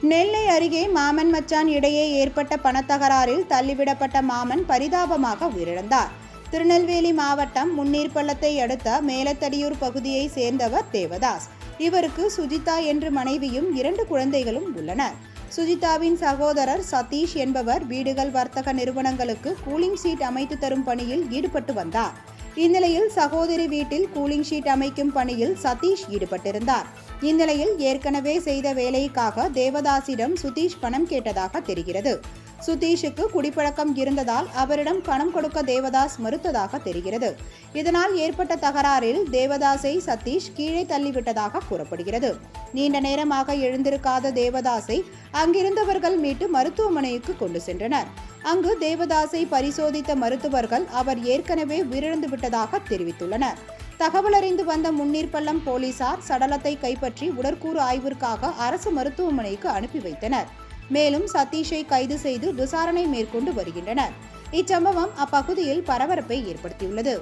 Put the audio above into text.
நெல்லை அருகே மாமன் மச்சான் இடையே ஏற்பட்ட பணத்தகராறில் தள்ளிவிடப்பட்ட மாமன் பரிதாபமாக உயிரிழந்தார். திருநெல்வேலி மாவட்டம் முன்னீர்பள்ளத்தை அடுத்த மேலத்தடியூர் பகுதியை சேர்ந்தவர் தேவதாஸ். இவருக்கு சுஜிதா என்ற மனைவியும் 2 குழந்தைகளும் உள்ளனர். சுஜிதாவின் சகோதரர் சதீஷ் என்பவர் வீடுகள் வர்த்தக நிறுவனங்களுக்கு கூலிங் ஷீட் அமைத்து தரும் பணியில் ஈடுபட்டு வந்தார். இந்நிலையில் சகோதரி வீட்டில் கூலிங் ஷீட் அமைக்கும் பணியில் சதீஷ் ஈடுபட்டிருந்தார். இந்நிலையில் ஏற்கனவே செய்த வேலைக்காக தேவதாசிடம் சுதீஷ் பணம் கேட்டதாக தெரிகிறது. சுதீஷுக்கு குடிப்பழக்கம் இருந்ததால் அவரிடம் பணம் கொடுக்க தேவதாஸ் மறுத்ததாக தெரிகிறது. இதனால் ஏற்பட்ட தகராறில் தேவதாஸை சதீஷ் கீழே தள்ளிவிட்டதாக கூறப்படுகிறது. நீண்ட நேரமாக எழுந்திருக்காத தேவதாஸை அங்கிருந்தவர்கள் மீட்டு மருத்துவமனைக்கு கொண்டு சென்றனர். அங்கு தேவதாஸை பரிசோதித்த மருத்துவர்கள் அவர் ஏற்கனவே உயிரிழந்து விட்டதாக தெரிவித்துள்ளனர். தகவல் அறிந்து வந்த முன்னீர்பள்ளம் போலீசார் சடலத்தை கைப்பற்றி உடற்கூறு ஆய்விற்காக அரசு மருத்துவமனைக்கு அனுப்பி வைத்தனர். மேலும் சதீஷை கைது செய்து விசாரணை மேற்கொண்டு வருகின்றனர். இச்சம்பவம் அப்பகுதியில் பரபரப்பை ஏற்படுத்தியுள்ளது.